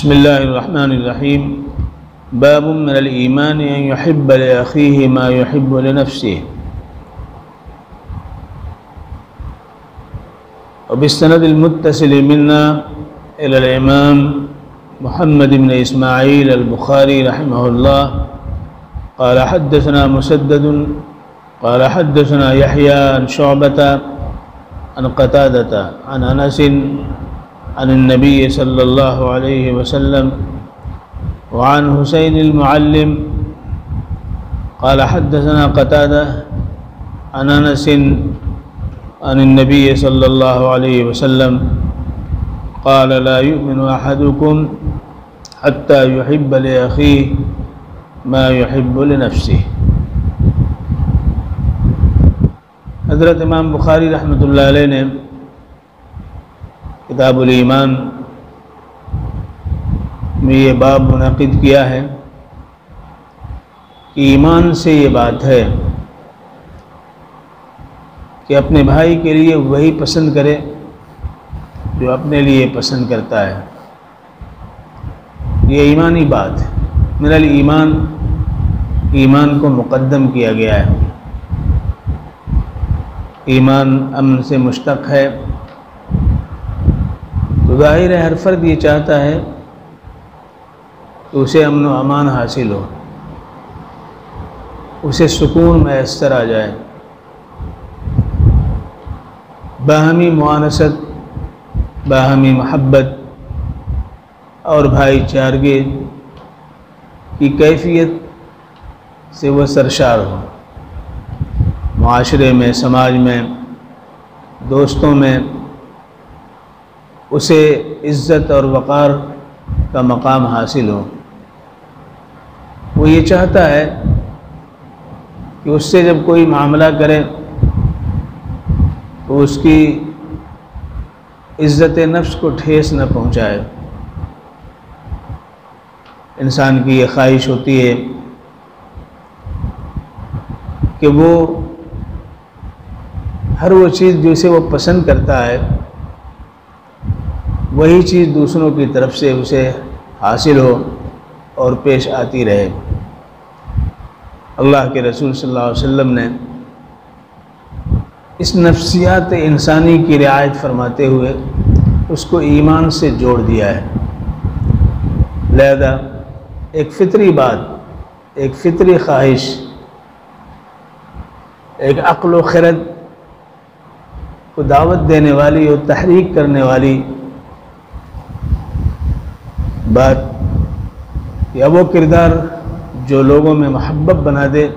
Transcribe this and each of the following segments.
بسم الله الرحمن الرحيم. باب من الإيمان أن يحب لأخيه ما يحب لنفسه. وبالسند المتصل منا إلى الإمام محمد بن إسماعيل البخاري رحمه الله قال حدثنا مسدد قال حدثنا يحيى عن شعبة عن قتادة عن أنس عن النبي صلى الله عليه وسلم وعن حسين المعلم قال حدثنا قتادة عن أنس عن النبي صلى الله عليه وسلم قال لا يؤمن أحدكم حتى يحب لأخيه ما يحب لنفسه. حضرت امام بخاری رحمۃ اللہ علیہ نے کتاب الایمان میں یہ باب منعقد کیا ہے کہ ایمان سے یہ بات ہے کہ اپنے بھائی کے لیے وہی پسند کرے جو اپنے لیے پسند کرتا ہے. یہ ایمانی بات ہے. من الایمان، ایمان کو مقدم کیا گیا ہے. ایمان امن سے مشتق ہے، تو ظاہر ہے ہر فرد یہ چاہتا ہے کہ اسے امن و امان حاصل ہو، اسے سکون میسر آ جائے، باہمی معانست، باہمی محبت اور بھائی چارگی کی کیفیت سے وہ سرشار ہو. معاشرے میں، سماج میں، دوستوں میں اسے عزت اور وقار کا مقام حاصل ہو. وہ یہ چاہتا ہے کہ اس سے جب کوئی معاملہ کرے تو اس کی عزت نفس کو ٹھیس نہ پہنچائے. انسان کی یہ خواہش ہوتی ہے کہ وہ ہر وہ چیز جسے وہ پسند کرتا ہے وہی چیز دوسروں کی طرف سے اسے حاصل ہو اور پیش آتی رہے. اللہ کے رسول صلی اللہ علیہ وسلم نے اس نفسیات انسانی کی رعایت فرماتے ہوئے اس کو ایمان سے جوڑ دیا ہے. لہذا ایک فطری بات، ایک فطری خواہش، ایک عقل و خرد کو دعوت دینے والی اور تحریک کرنے والی بات یا وہ کردار جو لوگوں میں محبت بنا دے،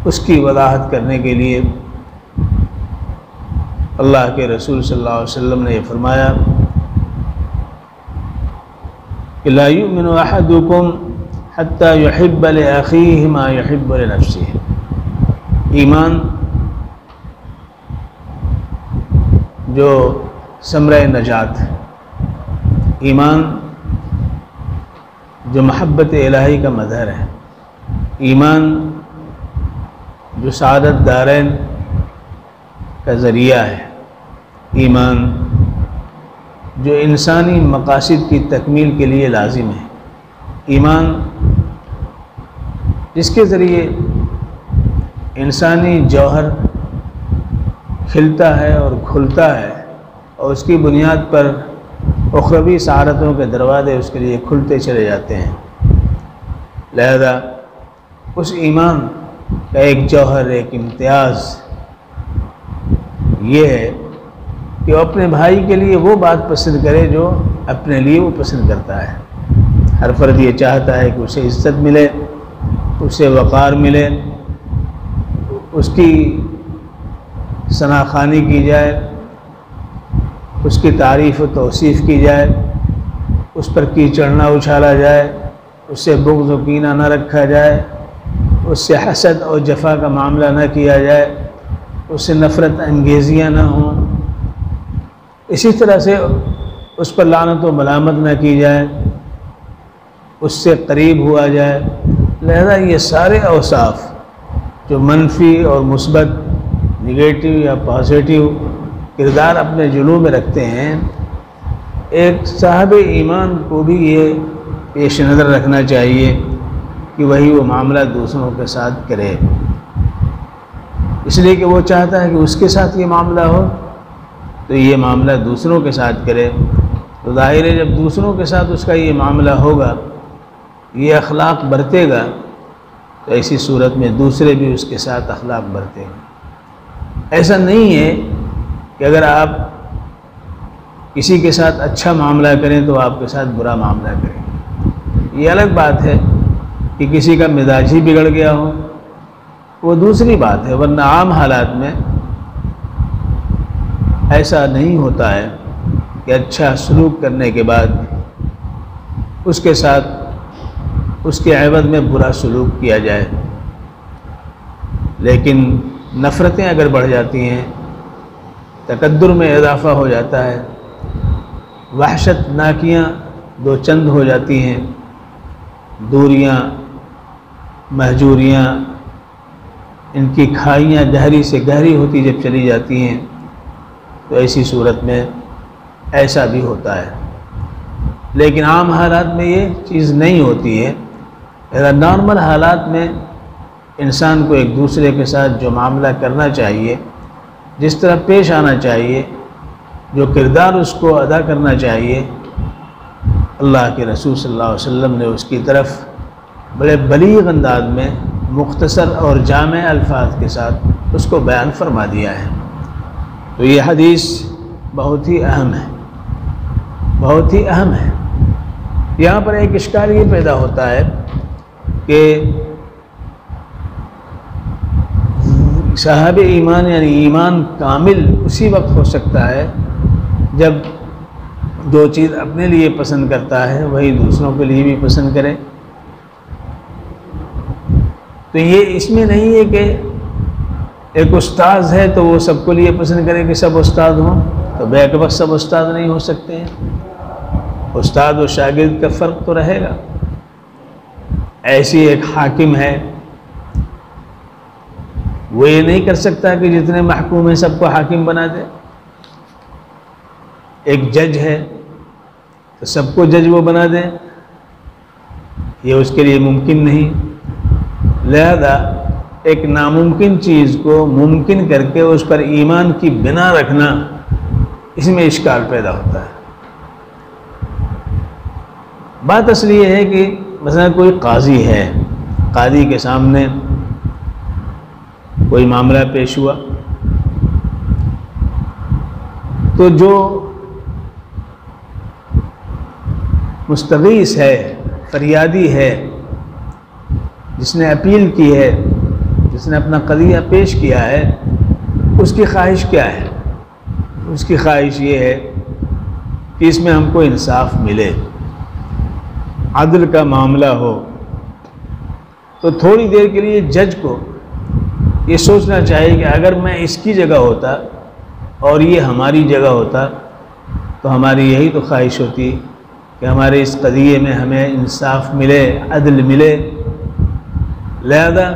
اس کی وضاحت کرنے کے لیے اللہ کے رسول صلی اللہ علیہ وسلم نے یہ فرمایا کہ لا یؤمن احدکم حتی یحب لأخیہ ما یحب لنفسہ. ایمان جو ثمرہ نجات، ایمان جو محبت الہی کا مظہر ہے، ایمان جو سعادت دارین کا ذریعہ ہے، ایمان جو انسانی مقاصد کی تکمیل کے لیے لازم ہے، ایمان جس کے ذریعے انسانی جوہر کھلتا ہے اور کھلتا ہے اور اس کی بنیاد پر اخروی سعادتوں کے دروازے اس کے لیے کھلتے چلے جاتے ہیں. لہذا اس ایمان کا ایک جوہر، ایک امتیاز یہ ہے کہ وہ اپنے بھائی کے لیے وہ بات پسند کرے جو اپنے لیے وہ پسند کرتا ہے. ہر فرد یہ چاہتا ہے کہ اسے عزت ملے، اسے وقار ملے، اس کی ثناخوانی کی جائے، اس کی تعریف و توصیف کی جائے، اس پر کیچڑ نہ اچھالا جائے، اس سے بغض و کینہ نہ رکھا جائے، اس سے حسد اور جفا کا معاملہ نہ کیا جائے، اس سے نفرت انگیزیاں نہ ہوں، اسی طرح سے اس پر لعنت و ملامت نہ کی جائے، اس سے قریب ہوا جائے. لہذا یہ سارے اوصاف جو منفی اور مثبت، نگیٹو یا پازیٹیو کردار اپنے جلوہ میں رکھتے ہیں، ایک صاحب ایمان کو بھی یہ پیش نظر رکھنا چاہیے کہ وہی وہ معاملہ دوسروں کے ساتھ کرے، اس لیے کہ وہ چاہتا ہے کہ اس کے ساتھ یہ معاملہ ہو تو یہ معاملہ دوسروں کے ساتھ کرے۔ تو ظاہر ہے جب دوسروں کے ساتھ اس کا یہ معاملہ ہوگا، یہ اخلاق برتے گا، تو ایسی صورت میں دوسرے بھی اس کے ساتھ اخلاق برتے ہیں۔ ایسا نہیں ہے کہ اگر آپ کسی کے ساتھ اچھا معاملہ کریں تو آپ کے ساتھ برا معاملہ کریں، یہ الگ بات ہے۔ کہ کسی کا مزاج ہی بگڑ گیا ہو وہ دوسری بات ہے، ورنہ عام حالات میں ایسا نہیں ہوتا ہے کہ اچھا سلوک کرنے کے بعد اس کے ساتھ اس کے عوض میں برا سلوک کیا جائے۔ لیکن نفرتیں اگر بڑھ جاتی ہیں، تکدر میں اضافہ ہو جاتا ہے، وحشت ناکیاں دو چند ہو جاتی ہیں، دوریاں مہجوریاں ان کی کھائیاں گہری سے گہری ہوتی جب چلی جاتی ہیں، تو ایسی صورت میں ایسا بھی ہوتا ہے۔ لیکن عام حالات میں یہ چیز نہیں ہوتی ہے۔ اگر نارمل حالات میں انسان کو ایک دوسرے کے ساتھ جو معاملہ کرنا چاہیے، جس طرح پیش آنا چاہیے، جو کردار اس کو ادا کرنا چاہیے، اللہ کے رسول صلی اللہ علیہ وسلم نے اس کی طرف بڑے بلیغ انداز میں مختصر اور جامع الفاظ کے ساتھ اس کو بیان فرما دیا ہے۔ تو یہ حدیث بہت ہی اہم ہے، بہت ہی اہم ہے۔ یہاں پر ایک اشکال یہ پیدا ہوتا ہے کہ صاحب ایمان یعنی ایمان کامل اسی وقت ہو سکتا ہے جب جو چیز اپنے لیے پسند کرتا ہے وہی دوسروں کے لیے بھی پسند کرے۔ تو یہ اس میں نہیں ہے کہ ایک استاذ ہے تو وہ سب کو لیے پسند کرے کہ سب استاد ہوں، تو بیک وقت سب استاد نہیں ہو سکتے ہیں۔ استاد و شاگرد کا فرق تو رہے گا۔ ایسی ایک حاکم ہے، وہ یہ نہیں کر سکتا کہ جتنے محکوم ہیں سب کو حاکم بنا دے۔ ایک جج ہے تو سب کو جج وہ بنا دے، یہ اس کے لیے ممکن نہیں۔ لہذا ایک ناممکن چیز کو ممکن کر کے اس پر ایمان کی بنا رکھنا، اس میں اشکال پیدا ہوتا ہے۔ بات اصل یہ ہے کہ مثلا کوئی قاضی ہے، قاضی کے سامنے کوئی معاملہ پیش ہوا، تو جو مستغیث ہے، فریادی ہے، جس نے اپیل کی ہے، جس نے اپنا قضیہ پیش کیا ہے، اس کی خواہش کیا ہے؟ اس کی خواہش یہ ہے کہ اس میں ہم کو انصاف ملے، عدل کا معاملہ ہو۔ تو تھوڑی دیر کے لیے جج کو یہ سوچنا چاہیے کہ اگر میں اس کی جگہ ہوتا اور یہ ہماری جگہ ہوتا تو ہماری یہی تو خواہش ہوتی کہ ہمارے اس قضیے میں ہمیں انصاف ملے، عدل ملے۔ لہذا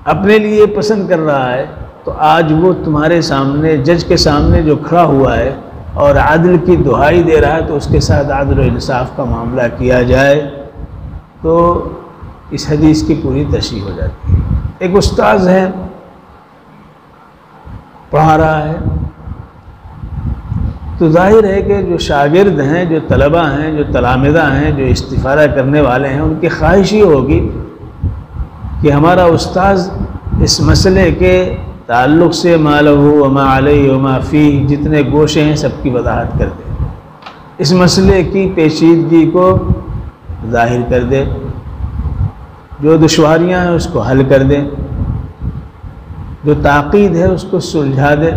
اپنے لیے پسند کر رہا ہے تو آج وہ تمہارے سامنے جج کے سامنے جو کھڑا ہوا ہے اور عدل کی دہائی دے رہا ہے تو اس کے ساتھ عدل و انصاف کا معاملہ کیا جائے، تو اس حدیث کی پوری تشریح ہو جاتی ہے۔ ایک استاذ ہے، پڑھا رہا ہے، تو ظاہر ہے کہ جو شاگرد ہیں، جو طلبہ ہیں، جو تلامذہ ہیں، جو استفادہ کرنے والے ہیں، ان کی خواہش یہ ہوگی کہ ہمارا استاذ اس مسئلے کے تعلق سے ما لہ وما علیہ وما فیہ جتنے گوشے ہیں سب کی وضاحت کر دے، اس مسئلے کی پیچیدگی کو ظاہر کر دے، جو دشواریاں ہیں اس کو حل کر دے، جو تعقید ہے اس کو سلجھا دے۔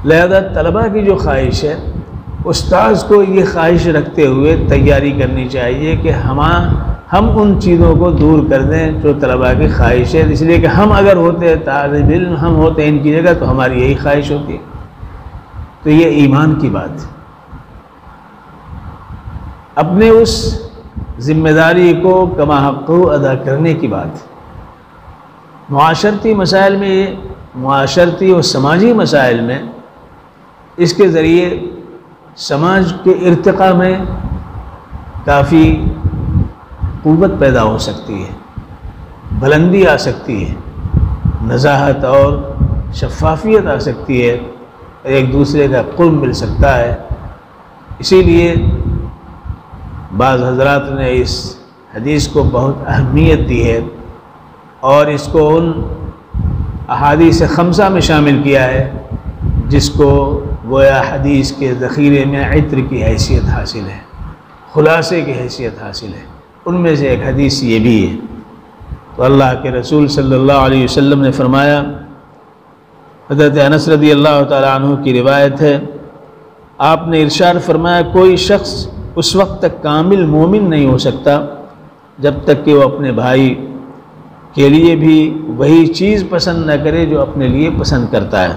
لہذا طلباء کی جو خواہش ہے، استاذ کو یہ خواہش رکھتے ہوئے تیاری کرنی چاہیے کہ ہم ان چیزوں کو دور کر دیں جو طلباء کی خواہش ہے، اس لیے کہ ہم اگر ہوتے طالب علم، ہم ہوتے ان کی جگہ تو ہماری یہی خواہش ہوتی۔ تو یہ ایمان کی بات ہے، اپنے اس ذمہ داری کو کما حق ادا کرنے کی بات ہے۔ معاشرتی مسائل میں، معاشرتی اور سماجی مسائل میں اس کے ذریعے سماج کے ارتقاء میں کافی قوت پیدا ہو سکتی ہے، بلندی آ سکتی ہے، نزاہت اور شفافیت آ سکتی ہے، ایک دوسرے کا قرب مل سکتا ہے۔ اسی لیے بعض حضرات نے اس حدیث کو بہت اہمیت دی ہے اور اس کو ان احادیث خمسہ میں شامل کیا ہے جس کو گویا حدیث کے ذخیرے میں عطر کی حیثیت حاصل ہے، خلاصے کی حیثیت حاصل ہے۔ ان میں سے ایک حدیث یہ بھی ہے۔ تو اللہ کے رسول صلی اللہ علیہ وسلم نے فرمایا، حضرت انس رضی اللہ تعالیٰ عنہ کی روایت ہے، آپ نے ارشاد فرمایا، کوئی شخص اس وقت تک کامل مومن نہیں ہو سکتا جب تک کہ وہ اپنے بھائی کے لیے بھی وہی چیز پسند نہ کرے جو اپنے لیے پسند کرتا ہے۔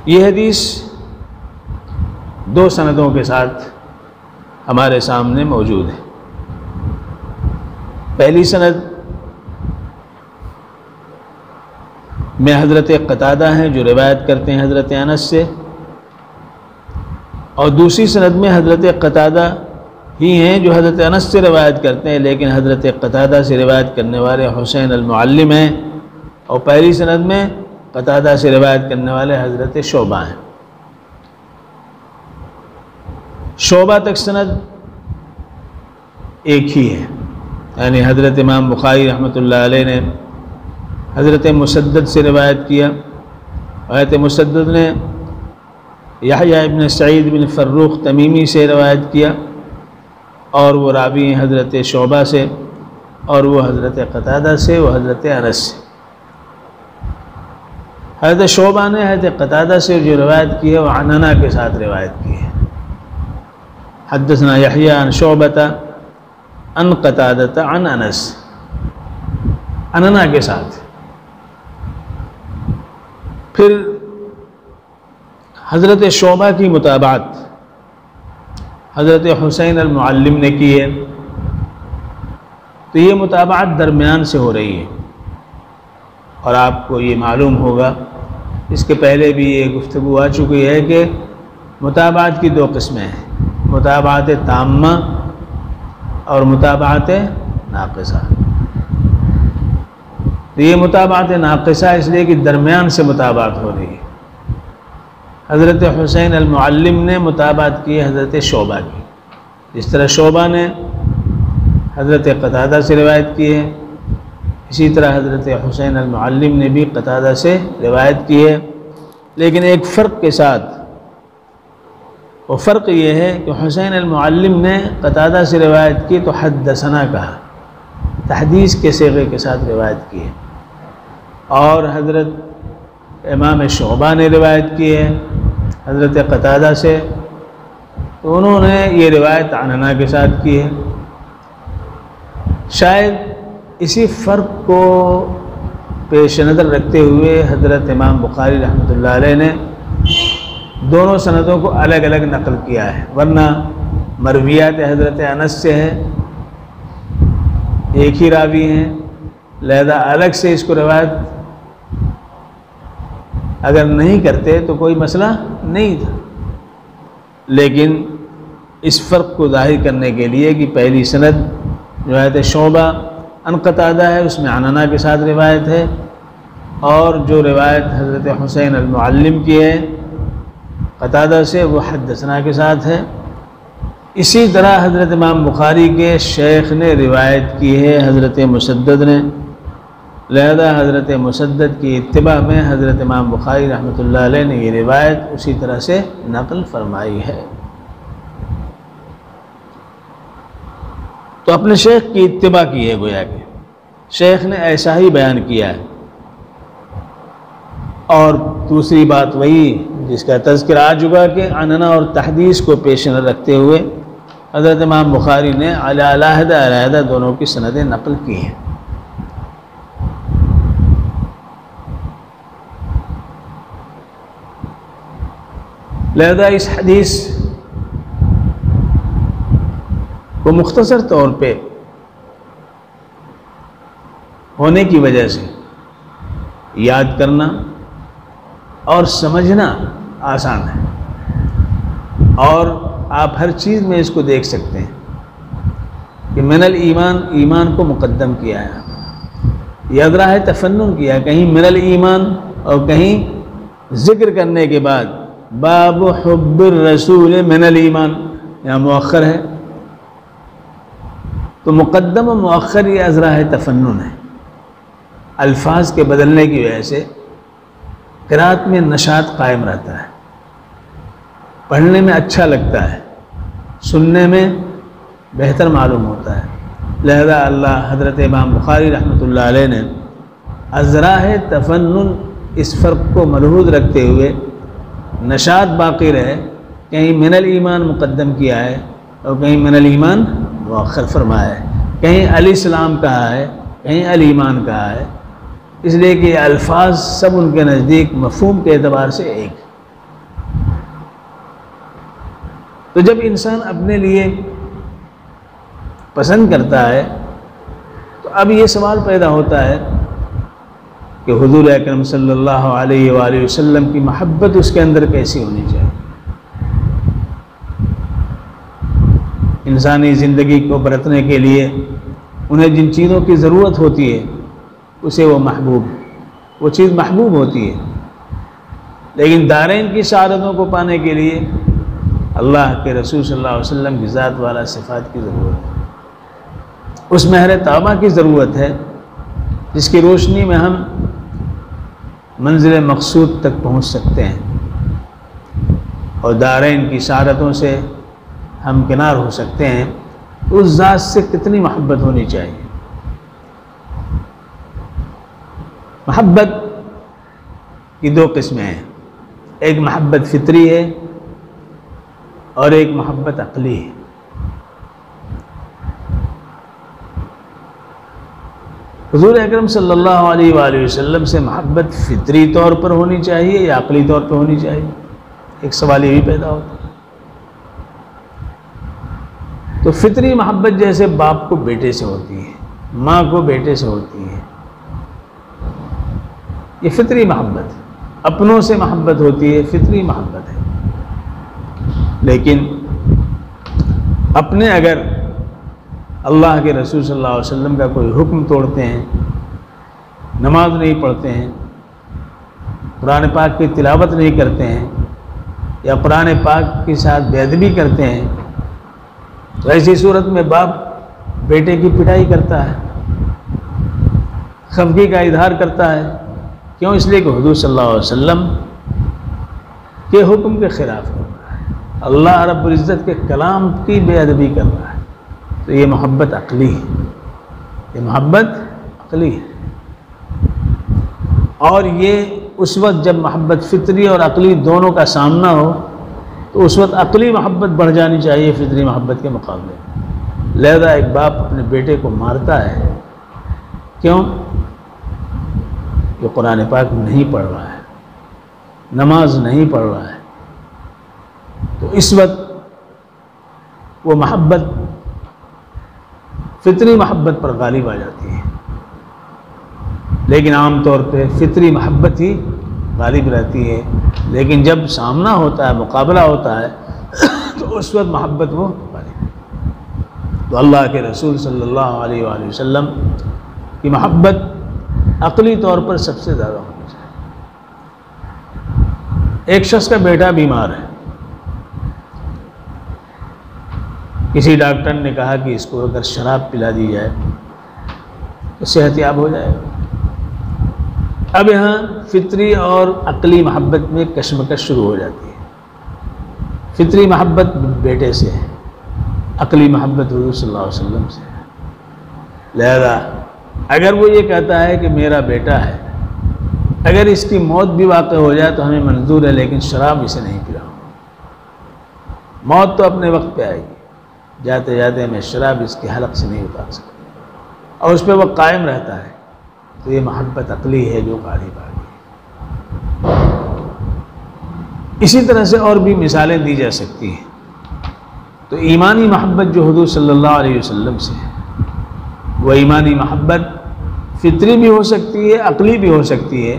یہ حدیث دو سندوں کے ساتھ ہمارے سامنے موجود ہے۔ پہلی سند میں حضرت قتادہ ہیں جو روایت کرتے ہیں حضرت انس سے، اور دوسری سند میں حضرت قتادہ ہی ہیں جو حضرت انس سے روایت کرتے ہیں، لیکن حضرت قتادہ سے روایت کرنے والے حسین المعلم ہیں، اور پہلی سند میں قتادہ سے روایت کرنے والے حضرت شعبہ ہیں۔ شعبہ تک سند ایک ہی ہے، یعنی حضرت امام بخاری رحمۃ اللہ علیہ نے حضرت مسدد سے روایت کیا، حضرت مسدد نے یحییٰ ابن سعید بن فروخ تمیمی سے روایت کیا، اور وہ راوی ہیں حضرت شعبہ سے، اور وہ حضرت قتادہ سے، وہ حضرت انس سے۔ حضرت شعبہ نے حضرت قتادہ سے جو روایت کی ہے وہ عنعنہ کے ساتھ روایت کی ہے، حدثنا یحییٰ عن شعبۃ عن قتادۃ عن انس، عنعنہ کے ساتھ۔ پھر حضرت شعبہ کی متابعت حضرت حسین المعلم نے کی ہے، تو یہ متابعت درمیان سے ہو رہی ہے، اور آپ کو یہ معلوم ہوگا، اس کے پہلے بھی یہ گفتگو آ چکی ہے کہ متابعت کی دو قسمیں ہیں، متابعت تامہ اور متابعت ناقصہ۔ تو یہ متابعت ناقصہ اس لیے کہ درمیان سے متابعت ہو رہی ہے۔ حضرت حسین المعلم نے متابعت کی حضرت شعبہ کی، جس طرح شعبہ نے حضرت قتادہ سے روایت کی ہے، اسی طرح حضرت حسین المعلم نے بھی قتادہ سے روایت کی ہے، لیکن ایک فرق کے ساتھ۔ وہ فرق یہ ہے کہ حسین المعلم نے قتادہ سے روایت کی تو حدثنا کہا، تحدیث کے صیغے کے ساتھ روایت کی ہے، اور حضرت امام شعبہ نے روایت کی ہے حضرت قتادہ سے، تو انہوں نے یہ روایت عنعنہ کے ساتھ کی ہے۔ شاید اسی فرق کو پیش نظر رکھتے ہوئے حضرت امام بخاری رحمۃ اللہ علیہ نے دونوں سندوں کو الگ الگ نقل کیا ہے، ورنہ مرویات حضرت انس سے ہے، ایک ہی راوی ہیں، لہذا الگ سے اس کو روایت اگر نہیں کرتے تو کوئی مسئلہ نہیں تھا، لیکن اس فرق کو ظاہر کرنے کے لیے کہ پہلی سند روایت شعبہ عن قتادہ ہے، اس میں عنعنہ کے ساتھ روایت ہے، اور جو روایت حضرت حسین المعلم کی ہے قتادہ سے وہ حدثنا کے ساتھ ہے۔ اسی طرح حضرت امام بخاری کے شیخ نے روایت کی ہے حضرت مسدد نے، لہذا حضرت مسدد کی اتباع میں حضرت امام بخاری رحمۃ اللہ علیہ نے یہ روایت اسی طرح سے نقل فرمائی ہے۔ تو اپنے شیخ کی اتباع کی ہے، گویا کہ شیخ نے ایسا ہی بیان کیا ہے۔ اور دوسری بات وہی جس کا تذکرہ آ چکا کہ عنعنہ اور تحدیث کو پیش نظر رکھتے ہوئے حضرت امام بخاری نے علیحدہ علیحدہ دونوں کی سندیں نقل کی ہیں۔ لہذا اس حدیث کو مختصر طور پہ ہونے کی وجہ سے یاد کرنا اور سمجھنا آسان ہے، اور آپ ہر چیز میں اس کو دیکھ سکتے ہیں کہ من الایمان، ایمان کو مقدم کیا ہے، یہ راہ تفنن کیا ہے، کہیں من الایمان اور کہیں ذکر کرنے کے بعد باب حب الرسول من الایمان یہاں مؤخر ہے، تو مقدم و مؤخر یہ ازراہ تفنن ہے۔ الفاظ کے بدلنے کی وجہ سے قرأت میں نشاط قائم رہتا ہے، پڑھنے میں اچھا لگتا ہے، سننے میں بہتر معلوم ہوتا ہے۔ لہذا اللہ حضرت امام بخاری رحمۃ اللہ علیہ نے ازراہ تفنن اس فرق کو ملحوظ رکھتے ہوئے نشاط باقی رہے، کہیں من الایمان مقدم کیا ہے اور کہیں من الایمان مؤخر فرمایا ہے، کہیں الاسلام کہا ہے کہیں الایمان کہا ہے، اس لیے کہ الفاظ سب ان کے نزدیک مفہوم کے اعتبار سے ایک۔ تو جب انسان اپنے لیے پسند کرتا ہے تو اب یہ سوال پیدا ہوتا ہے کہ حضور اکرم صلی اللہ علیہ وآلہ وسلم کی محبت اس کے اندر کیسی ہونی چاہیے۔ انسانی زندگی کو برتنے کے لیے انہیں جن چیزوں کی ضرورت ہوتی ہے اسے وہ چیز محبوب ہوتی ہے، لیکن دارین کی سعادتوں کو پانے کے لیے اللہ کے رسول صلی اللہ علیہ وسلم کی ذات والا صفات کی ضرورت ہے، اس مہر طیبہ کی ضرورت ہے جس کی روشنی میں ہم منزل مقصود تک پہنچ سکتے ہیں اور دارین کی سعادتوں سے ہم کنار ہو سکتے ہیں۔ اس ذات سے کتنی محبت ہونی چاہیے۔ محبت کی دو قسمیں ہیں، ایک محبت فطری ہے اور ایک محبت عقلی ہے۔ حضور اکرم صلی اللہ علیہ وآلہ وسلم سے محبت فطری طور پر ہونی چاہیے یا عقلی طور پر ہونی چاہیے؟ ایک سوال یہ بھی پیدا ہوتا ہے۔ تو فطری محبت جیسے باپ کو بیٹے سے ہوتی ہے، ماں کو بیٹے سے ہوتی ہے، یہ فطری محبت ہے، اپنوں سے محبت ہوتی ہے، فطری محبت ہے۔ لیکن اپنے اگر اللہ کے رسول صلی اللہ علیہ وسلم کا کوئی حکم توڑتے ہیں، نماز نہیں پڑھتے ہیں، قرآن پاک کی تلاوت نہیں کرتے ہیں یا قرآن پاک کے ساتھ بے ادبی کرتے ہیں، تو ایسی صورت میں باپ بیٹے کی پٹائی کرتا ہے، خفگی کا اظہار کرتا ہے۔ کیوں؟ اس لیے کہ حضور صلی اللہ علیہ وسلم کے حکم کے خلاف کر رہا ہے، اللہ رب العزت کے کلام کی بے ادبی کر رہا ہے، تو یہ محبت عقلی ہے، یہ محبت عقلی ہے۔ اور یہ اس وقت جب محبت فطری اور عقلی دونوں کا سامنا ہو تو اس وقت عقلی محبت بڑھ جانی چاہیے فطری محبت کے مقابلے۔ لہذا ایک باپ اپنے بیٹے کو مارتا ہے، کیوں؟ کہ قرآن پاک نہیں پڑھ رہا ہے، نماز نہیں پڑھ رہا ہے، تو اس وقت وہ محبت فطری محبت پر غالب آ جاتی ہے، لیکن عام طور پہ فطری محبت ہی غالب رہتی ہے، لیکن جب سامنا ہوتا ہے، مقابلہ ہوتا ہے تو اس وقت محبت وہ غالب ہے۔ تو اللہ کے رسول صلی اللہ علیہ وآلہ وسلم کی محبت عقلی طور پر سب سے زیادہ ہونی چاہیے۔ ایک شخص کا بیٹا بیمار ہے، کسی ڈاکٹر نے کہا کہ اس کو اگر شراب پلا دی جائے تو صحت یاب ہو جائے گا۔ اب یہاں فطری اور عقلی محبت میں کشمکش شروع ہو جاتی ہے۔ فطری محبت بیٹے سے ہے، عقلی محبت حضور صلی اللہ علیہ وسلم سے ہے۔ لہذا اگر وہ یہ کہتا ہے کہ میرا بیٹا ہے، اگر اس کی موت بھی واقع ہو جائے تو ہمیں منظور ہے، لیکن شراب اسے نہیں پلاؤں، موت تو اپنے وقت پہ آئے گی، جاتے جاتے میں شراب اس کے حلق سے نہیں اتار سکتا، اور اس پہ وہ قائم رہتا ہے، تو یہ محبت عقلی ہے جو غالب آ گئی۔ اسی طرح سے اور بھی مثالیں دی جا سکتی ہیں۔ تو ایمانی محبت جو حضور صلی اللہ علیہ وسلم سے ہے، وہ ایمانی محبت فطری بھی ہو سکتی ہے، عقلی بھی ہو سکتی ہے،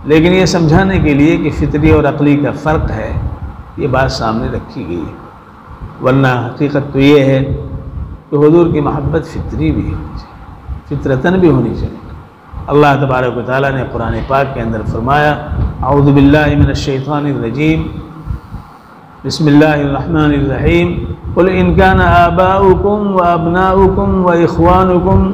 لیکن یہ سمجھانے کے لیے کہ فطری اور عقلی کا فرق ہے، یہ بات سامنے رکھی گئی ہے، ورنہ حقیقت تو یہ ہے کہ حضور کی محبت فطری بھی ہونی چاہیے، فطرتاً بھی ہونی چاہیے۔ اللہ تبارک و تعالیٰ نے قرآن پاک کے اندر فرمایا، اعوذ باللہ من الشیطان الرجیم، بسم اللہ الرحمن الرحیم، قل ان کان آباؤکم وابناؤکم واخوانکم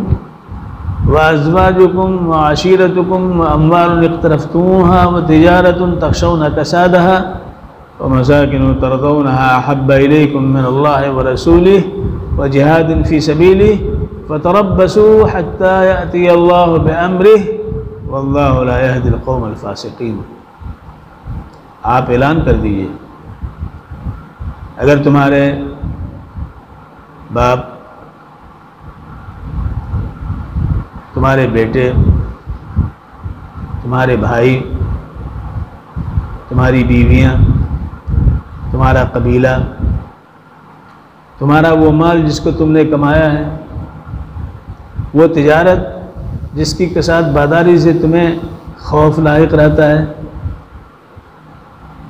وازواجکم وعشیرتکم واموال اقترفتموها وتجارۃ تخشون کسادها ومساکن ترضونها احب الیکم من اللہ ورسولہ وجہاد فی سبیلہ فتربصوا حتی یأتی اللہ بامرہ واللہ لا یہدی القوم الفاسقین۔ آپ اعلان کر دیجئے، اگر تمہارے باپ، تمہارے بیٹے، تمہارے بھائی، تمہاری بیویاں، تمہارا قبیلہ، تمہارا وہ مال جس کو تم نے کمایا ہے، وہ تجارت جس کی کساد بازاری سے تمہیں خوف لاحق رہتا ہے،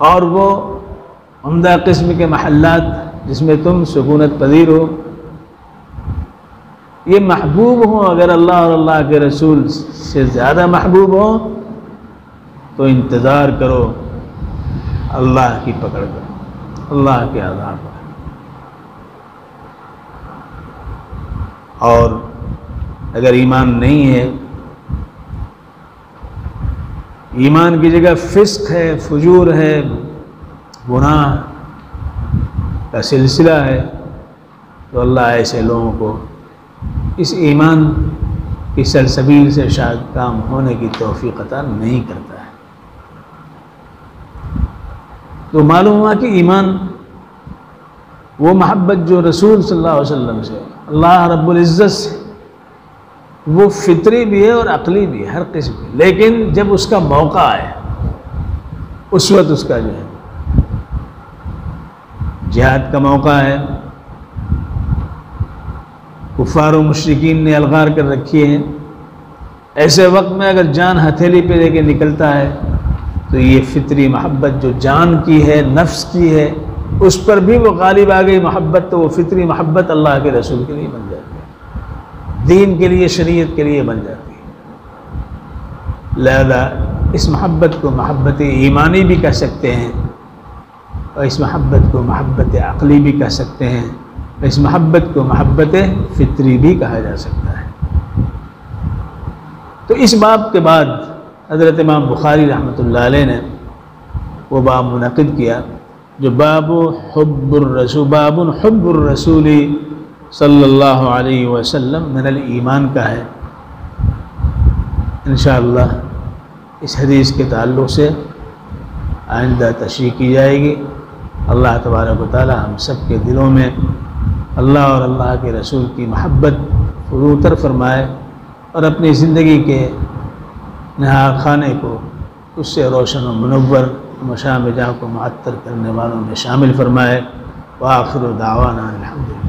اور وہ عمدہ قسم کے محلات جس میں تم سکونت پذیر ہو، یہ محبوب ہوں، اگر اللہ اور اللہ کے رسول سے زیادہ محبوب ہوں تو انتظار کرو اللہ کی پکڑ کرو، اللہ کے عذاب کا۔ اور اگر ایمان نہیں ہے، ایمان کی جگہ فسق ہے، فجور ہے، گناہ کا سلسلہ ہے، تو اللہ ایسے لوگوں کو اس ایمان کی سلسبیل سے شاید کام ہونے کی توفیق عطا نہیں کرتا ہے۔ تو معلوم ہوا کہ ایمان وہ محبت جو رسول صلی اللہ علیہ وسلم سے، اللہ رب العزت سے، وہ فطری بھی ہے اور عقلی بھی ہے، ہر قسم کی، لیکن جب اس کا موقع آئے، اس وقت اس کا جو ہے جہاد کا موقع ہے، کفار و مشرکین نے الغار کر رکھی ہیں، ایسے وقت میں اگر جان ہتھیلی پہ لے کے نکلتا ہے تو یہ فطری محبت جو جان کی ہے، نفس کی ہے، اس پر بھی وہ غالب آ گئی محبت، تو وہ فطری محبت اللہ کے رسول کے لیے بن جاتی ہے، دین کے لیے، شریعت کے لیے بن جاتی ہے۔ لہذا اس محبت کو محبت ایمانی بھی کہہ سکتے ہیں، اور اس محبت کو محبت عقلی بھی کہہ سکتے ہیں، اس محبت کو محبت فطری بھی کہا جا سکتا ہے۔ تو اس باب کے بعد حضرت امام بخاری رحمۃ اللہ علیہ نے وہ باب منعقد کیا جو باب حب الرسول صلی اللہ علیہ وسلم من الایمان کا ہے۔ انشاءاللہ اس حدیث کے تعلق سے آئندہ تشریح کی جائے گی۔ اللہ تبارک و تعالی ہم سب کے دلوں میں اللہ اور اللہ کے رسول کی محبت فروتر فرمائے، اور اپنی زندگی کے نہار خانے کو اس سے روشن و منور، مشام جاں کو معطر کرنے والوں میں شامل فرمائے۔ وآخر دعوانا الحمدللہ۔